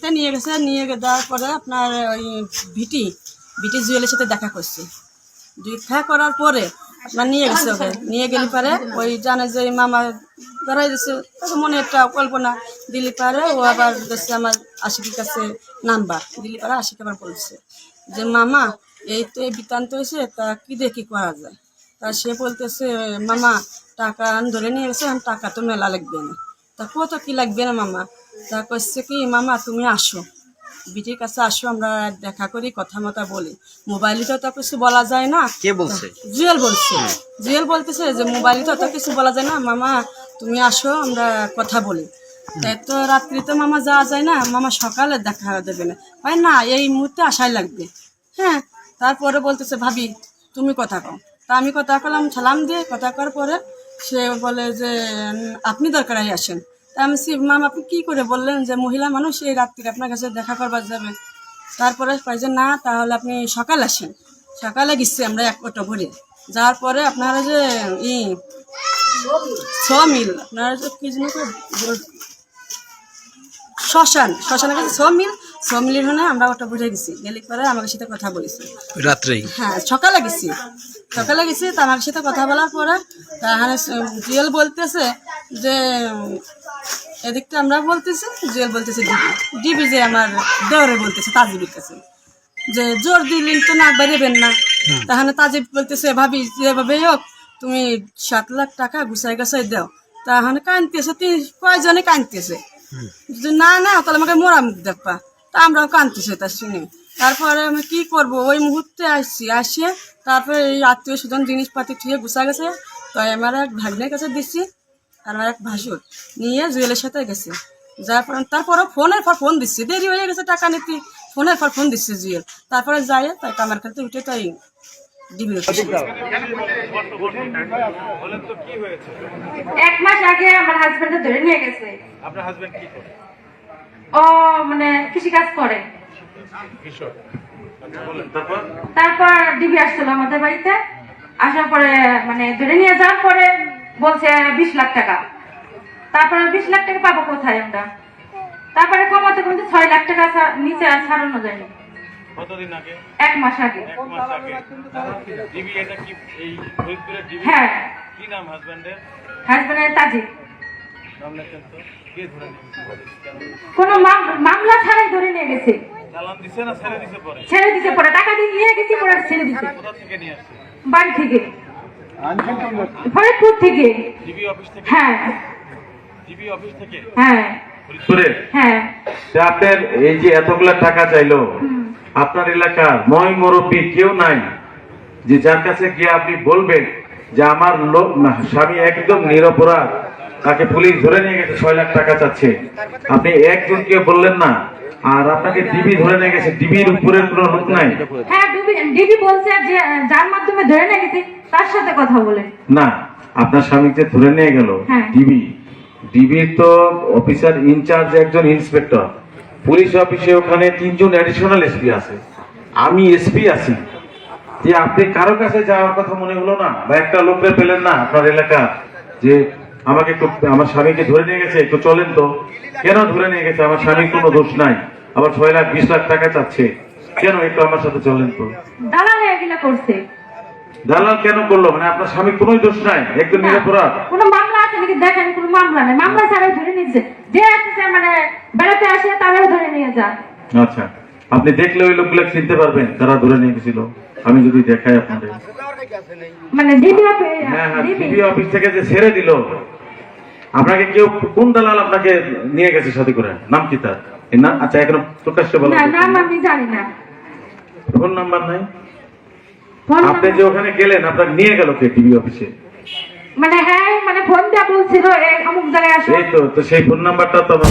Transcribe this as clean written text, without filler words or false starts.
সাথে নিয়ে গেছে, নিয়ে যাওয়ার পরে আপনার ওই ভিটি জুয়েলের সাথে দেখা করছে। দেখা করার পরে আপনার নিয়ে গেছে, ওকে নিয়ে গেলে পারে ওই জানে যে মামা ধরাই দিচ্ছে, মনে একটা কল্পনা দিলি পারে ও আবার দেখছে আমার আশিকের কাছে নাম্বার দিলি পারে। আশিক আবার বলছে যে মামা এই তো এই বৃত্তান্ত হয়েছে, তা কী দিয়ে কী করা যায়। তা সে বলতেছে মামা টাকা ধরে নিয়ে গেছে, টাকা তো মেলা লাগবে না। তা কত কী লাগবে না মামা। তা করছে কি মামা তুমি আসো, বিটির কাছে আসো, আমরা দেখা করি, কথা মতো বলি। মোবাইলে তো অত কিছু বলা যায় না। কে বলছে? জুয়েল বলছে। জুয়েল বলতেছে যে মোবাইলে তো অত কিছু বলা যায় না, মামা তুমি আসো, আমরা কথা বলি। তাই তো রাত্রিতে মামা যাওয়া যায় না, মামা সকালে দেখা দেবে না, হয় না এই মুহূর্তে আসাই লাগবে। হ্যাঁ, তারপরে বলতেছে ভাবি তুমি কথা কও। তা আমি কথা কলাম, সালাম দিয়ে কথা করার পরে সে বলে যে আপনি দরকারাই আসেন। তা আমি মাম আপনি কী করে বললেন যে মহিলা মানুষ এই রাত্রিরে আপনার কাছে দেখা করবার যাবে। তারপরে কয় যে না তাহলে আপনি সকাল আসেন। সকালে গেছি আমরা এক অটো ভরে, যাওয়ার পরে আপনারা যে মিল আপনারা যে কী জন্য শ্মশানের কাছে মিলের হলে আমরা অটো ভরে গেছি। গেলে পরে আমাদের সাথে কথা বলেছি রাত্রেই। হ্যাঁ সকালে গেছি তা আমার সাথে কথা বলার পরে তাহলে জুয়েল বলতেছে যে এদিকটা আমরা বলতেছি, জুয়েল বলতেছে ডিবি যে আমার দেওরে বলতেছে তাজিবের কাছে যে জোর দিলেন তো না বেরোবেন না। তাহলে তাজিব বলতেছে ভাবি যেভাবে হোক তুমি 7 লাখ টাকা গুছাই গাছাই দাও। তাহলে কানতেছে, কয়জনে কানতেছে না না তাহলে আমাকে মোরা মুখ দেখবা। তা আমরাও কানতেছে তার শুনে। তারপরে আমি কী করবো, ওই মুহূর্তে আসিয়ে তারপরে এই আত্মীয় স্বজন জিনিসপাতি ছুঁয়ে গুছা গেছে। তাই আমার এক ভাগ্নের কাছে দিচ্ছি আর আমার এক ভাসুর নিয়ে জুয়েলের সাথে গেছে। যার পর তারপরে ফোন দিচ্ছে, দেরি হয়ে গেছে টাকা নিতে, ফোনের পর ফোন দিচ্ছে জুয়েল। তারপরে যায় তাই আমার কাছে উঠে তাই ডিবি। 1 মাস আগে আমার হাজবেন্ডে ধরে নিয়ে গেছে। আপনার হাজবেন্ড কি করে? ও মানে কৃষিকাজ করে। তারপর ডিবি আসছিল আমাদের বাড়িতে, আসার পরে মানে ধরে নিয়ে যাওয়ার পরে বলছে 20 লাখ টাকা। তারপরে 20 লাখ টাকা পাবো কোথায় আমরা। তারপরে কমাতে কমতে 6 লাখ টাকা নিচে আর ছাড়ানো যায়নি। কতদিন আগে? 1 মাস আগে। 1 মাস আগে। ডিবি এটা কি এই ফরিদপুরের ডিবি? হ্যাঁ। কি নাম হাজবেন্ডের? হাজবেন্ডের তাজিব। নাম লেখেন তো। কে ধরে নিয়ে গেছে? কোনো মামলা ছাড়াই ধরে নিয়ে গেছে। চালান দিছে না ছেড়ে দিছে পরে? ছেড়ে দিছে পরে, টাকা দিয়ে নিয়ে গেছি পরে ছেড়ে দিছে। কোথা থেকে নিয়ে আসছে? বাড়ি থেকে, ফরিদপুর থেকে। ডিবি অফিস থেকে? হ্যাঁ। ডিবি অফিস থেকে? হ্যাঁ। ফরিদপুরে? হ্যাঁ। আপনার এই যে এতগুলা টাকা চাইলো, আপনার এলাকার ময় মুরব্বী কেউ নাই যে যার কাছে গিয়ে আপনি বলবেন যে আমার লোক স্বামী একদম নিরপরাধ, তাকে পুলিশ ধরে নিয়ে গেছে 6 লাখ টাকা চাচ্ছে, আপনি একজনকে বললেন না, আর আপনাকে ডিবি ধরে নিয়ে গেছে, ডিবির উপরের কোনো লোক নাই? হ্যাঁ ডিবি বলছে যে যার মাধ্যমে ধরে নিয়ে গেছে তার সাথে কথা বলে। না, আপনার স্বামীকে ধরে নিয়ে গেল ডিবির তো অফিসার ইনচার্জ একজন ইন্সপেক্টর, পুলিশ অফিসে ওখানে 3 জন অ্যাডিশনাল এসপি আছে, আমি এসপি আছি, যে আপনি কারো কাছে যাওয়ার কথা মনে হলো না, বা একটা লোককে পেলেন না আপনার এলাকা যে আমাকে একটু আমার স্বামীকে ধরে নিয়ে গেছে, একটু চলেন তো। কেন ধরে নিয়ে গেছে? আমার স্বামীর কোনো দোষ নাই, আবার 6 লাখ 20 লাখ টাকা চাচ্ছে, কেন একটু আমার সাথে চলেন তো। দালাল এগুলা করছে। দালাল কেন করলো? মানে আপনার স্বামী কোনো দোষ নাই, একদম নিরপরাধ। কোনো মামলা আছে নাকি দেখেন? কোনো মামলা নেই, মামলা ছাড়াই ধরে নিচ্ছে। যে আসছে মানে বেড়াতে আসে তারাও ধরে নিয়ে যায়। আচ্ছা, আপনি দেখলে ওই লোকগুলো চিনতে পারবেন যারা ধরে নিয়ে গেছিল? আমি যদি দেখাই আপনাদের, মানে ডিবি অফিস, হ্যাঁ হ্যাঁ, ডিবি অফিস থেকে যে ছেড়ে দিল আপনাকে, কেউ কোন দালাল আপনাকে নিয়ে গেছে সাথে করে? নাম কি তার? না আচ্ছা, এখন প্রকাশ্যে বলা না, নাম আমি জানি না। ফোন নাম্বার নাই? আপনি যে ওখানে গেলেন, আপনাকে নিয়ে গেল কে ডিবি অফিসে? মানে হ্যাঁ, মানে ফোন দিয়ে বলছিল অমুক জায়গায় আসো। এই তো সেই ফোন নাম্বারটা তো আমার